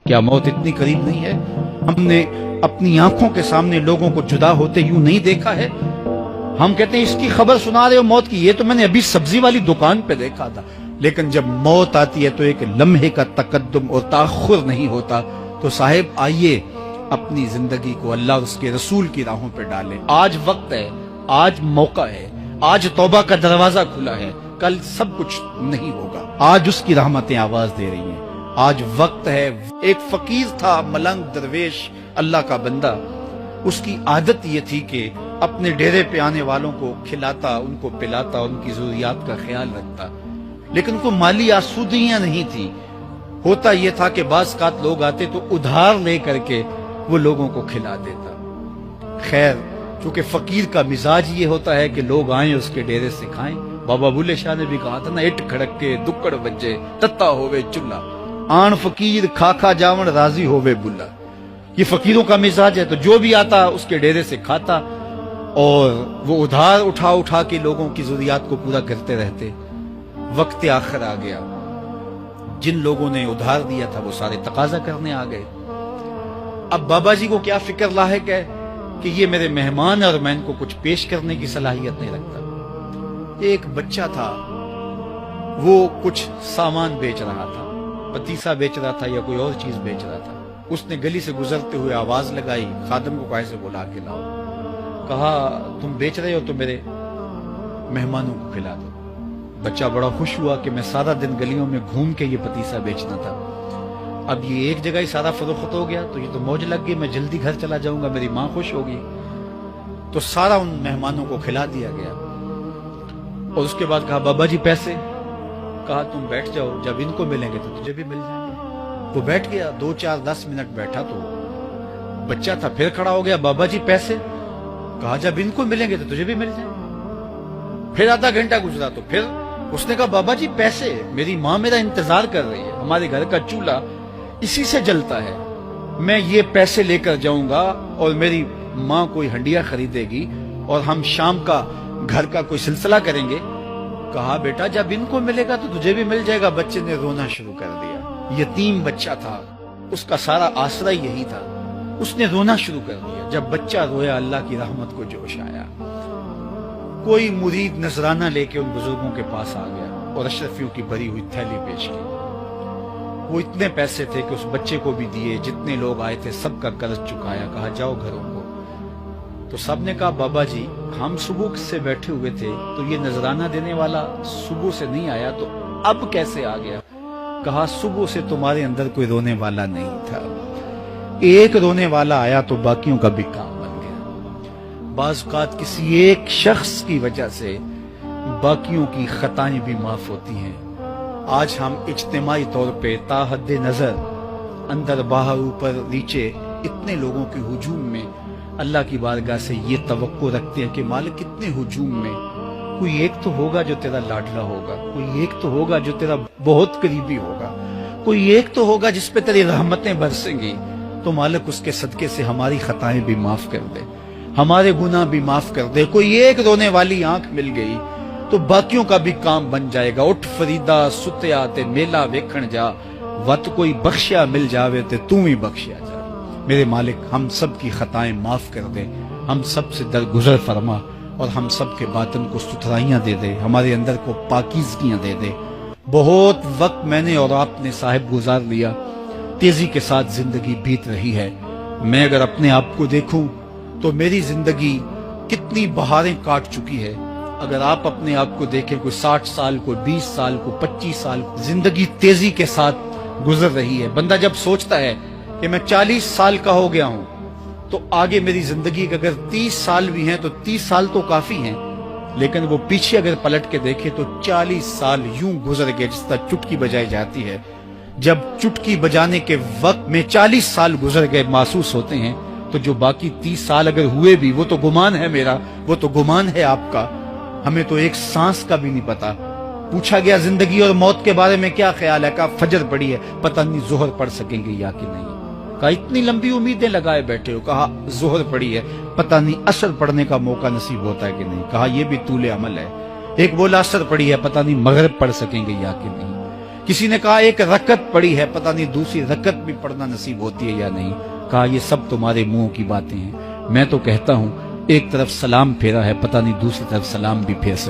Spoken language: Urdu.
کیا موت اتنی قریب نہیں ہے؟ ہم نے اپنی آنکھوں کے سامنے لوگوں کو جدا ہوتے یوں نہیں دیکھا ہے؟ ہم کہتے ہیں اس کی خبر سنا رہے ہو موت کی، یہ تو میں نے ابھی سبزی والی دکان پہ دیکھا تھا۔ لیکن جب موت آتی ہے تو ایک لمحے کا تقدم اور تاخر نہیں ہوتا۔ تو صاحب آئیے اپنی زندگی کو اللہ اور اس کے رسول کی راہوں پہ ڈالیں۔ آج وقت ہے، آج موقع ہے، آج توبہ کا دروازہ کھلا ہے، کل سب کچھ نہیں ہوگا۔ آج اس کی رحمتیں آواز دے رہی ہیں، آج وقت ہے۔ ایک فقیر تھا، ملنگ درویش، اللہ کا بندہ۔ اس کی عادت یہ تھی کہ اپنے ڈیرے پہ آنے والوں کو کھلاتا، ان کو پلاتا، ان کی ضروریات کا خیال رکھتا، لیکن کو مالی آسودگیاں نہیں تھی۔ ہوتا یہ تھا کہ بعض اوقات لوگ آتے تو ادھار لے کر کے وہ لوگوں کو کھلا دیتا۔ خیر، چونکہ فقیر کا مزاج یہ ہوتا ہے کہ لوگ آئیں اس کے ڈیرے سے کھائیں۔ بابا بلے شاہ نے بھی کہا تھا نا، اٹ کھڑک کے دکڑ بجے تتا ہوئے چلا، آن فقیر کھا کھا جاون راضی ہوئے بلا۔ یہ فقیروں کا مزاج ہے، تو جو بھی آتا اس کے ڈیرے سے کھاتا اور وہ ادھار اٹھا اٹھا کے لوگوں کی ضروریات کو پورا کرتے رہتے۔ وقت آخر آ گیا، جن لوگوں نے ادھار دیا تھا وہ سارے تقاضا کرنے آ گئے۔ اب بابا جی کو کیا فکر لاحق ہے کہ یہ میرے مہمان اور میں ان کو کچھ پیش کرنے کی صلاحیت نہیں رکھتا۔ ایک بچہ تھا، وہ کچھ سامان بیچ رہا تھا، پتیسا بیچ رہا تھا یا کوئی اور چیز بیچ رہا تھا۔ اس نے گلی سے گزرتے ہوئے آواز لگائی، خادم کو کہے سے بلا کے لاؤ۔ کہا تم بیچ رہے ہو تو میرے مہمانوں کو کھلا دو۔ بچہ بڑا خوش ہوا کہ میں سارا دن گلیوں میں گھوم کے یہ پتیسا بیچنا تھا، اب یہ ایک جگہ ہی سارا فروخت ہو گیا تو یہ تو موج لگ گئی، میں جلدی گھر چلا جاؤں گا، میری ماں خوش ہوگی۔ تو سارا ان مہمانوں کو کھلا دیا گیا اور اس کے بعد کہا بابا جی پیسے؟ کہا تم بیٹھ جاؤ، جب ان کو ملیں گے تو تجھے بھی مل جائیں گے۔ وہ بیٹھ گیا، 2 4 10 منٹ بیٹھا تو بچہ تھا، پھر کھڑا ہو گیا، بابا جی پیسے؟ کہا جب ان کو ملیں گے تو تجھے بھی مل جائیں گے۔ پھر آدھا گھنٹہ گزرا تو پھر اس نے کہا بابا جی پیسے؟ میری ماں میرا انتظار کر رہی ہے، ہمارے گھر کا چولہا اسی سے جلتا ہے، میں یہ پیسے لے کر جاؤں گا اور میری ماں کوئی ہنڈیا خریدے گی اور ہم شام کا گھر کا کوئی سلسلہ کریں گے۔ کہا بیٹا جب ان کو ملے گا تو تجھے بھی مل جائے گا۔ بچے نے رونا شروع کر دیا، یتیم بچہ تھا، اس کا سارا آسرا یہی تھا، اس نے رونا شروع کر دیا۔ جب بچہ رویا اللہ کی رحمت کو جوش آیا، کوئی مرید نذرانہ لے کے ان بزرگوں کے پاس آ گیا اور اشرفیوں کی بھری ہوئی تھیلی پیش کی۔ وہ اتنے پیسے تھے کہ اس بچے کو بھی دیے، جتنے لوگ آئے تھے سب کا قرض چکایا۔ کہا جاؤ گھروں کو۔ تو سب نے کہا بابا جی ہم صبح سے بیٹھے ہوئے تھے تو یہ نذرانہ دینے والا صبح سے نہیں آیا، تو اب کیسے آ گیا؟ کہا صبح سے تمہارے اندر کوئی رونے والا نہیں تھا، ایک رونے والا آیا تو باقیوں کا بھی کام بن گیا۔ بعض اوقات کسی ایک شخص کی وجہ سے باقیوں کی خطائیں بھی معاف ہوتی ہیں۔ آج ہم اجتماعی طور پہ تا حد نظر اندر باہر اوپر نیچے اتنے لوگوں کے ہجوم میں اللہ کی بارگاہ سے یہ توقع رکھتے ہیں کہ مالک اتنے ہجوم میں کوئی ایک تو ہوگا جو تیرا لاڈلا ہوگا، کوئی ایک تو ہوگا جو تیرا بہت قریبی ہوگا، کوئی ایک تو ہوگا جس پہ تیری رحمتیں برسیں گی۔ تو مالک اس کے صدقے سے ہماری خطائیں بھی معاف کر دے، ہمارے گناہ بھی معاف کر دے۔ کوئی ایک رونے والی آنکھ مل گئی تو باقیوں کا بھی کام بن جائے گا۔ اٹھ فریدا ستیا تے میلہ ویکھن جا، وت کوئی بخشیا مل جاوے تے تو ہی بخشیا جا۔ میرے مالک ہم سب کی خطائیں معاف کر دے، ہم سب سے درگزر فرما اور ہم سب کے باطن کو ستھرائیاں دے دے، ہمارے اندر کو پاکیزگیاں دے دے۔ بہت وقت میں نے اور آپ نے صاحب گزار لیا، تیزی کے ساتھ زندگی بیت رہی ہے۔ میں اگر اپنے آپ کو دیکھوں تو میری زندگی کتنی بہاریں کاٹ چکی ہے۔ اگر آپ اپنے آپ کو دیکھیں، کوئی 60 سال، کوئی 20 سال، کوئی 25 سال، زندگی تیزی کے ساتھ گزر رہی ہے۔ بندہ جب سوچتا ہے کہ میں 40 سال کا ہو گیا ہوں تو آگے میری زندگی کے اگر 30 سال بھی ہیں تو 30 سال تو کافی ہیں، لیکن وہ پیچھے اگر پلٹ کے دیکھے تو 40 سال یوں گزر گئے جس طرح چٹکی بجائی جاتی ہے۔ جب چٹکی بجانے کے وقت میں 40 سال گزر گئے محسوس ہوتے ہیں، تو جو باقی 30 سال اگر ہوئے بھی وہ تو گمان ہے میرا، وہ تو گمان ہے آپ کا، ہمیں تو ایک سانس کا بھی نہیں پتا۔ پوچھا گیا زندگی اور موت کے بارے میں کیا خیال ہے؟ کہا فجر پڑی ہے، پتہ نہیں ظہر پڑھ سکیں گے یا کہ نہیں۔ کہا اتنی لمبی امیدیں لگائے بیٹھے ہو، کہا ظہر پڑی ہے، پتہ نہیں عصر پڑھنے کا موقع نصیب ہوتا ہے کہ نہیں۔ کہا یہ بھی طول عمل ہے۔ ایک بولا عصر پڑی ہے، پتہ نہیں مغرب پڑھ سکیں گے یا کہ نہیں۔ کسی نے کہا ایک رکعت پڑی ہے، پتہ نہیں دوسری رکعت بھی پڑھنا نصیب ہوتی ہے یا نہیں۔ کہا یہ سب تمہارے منہوں کی باتیں ہیں، میں تو کہتا ہوں ایک طرف سلام پھیرا ہے، پتہ نہیں دوسری طرف سلام بھی پھیر سکتا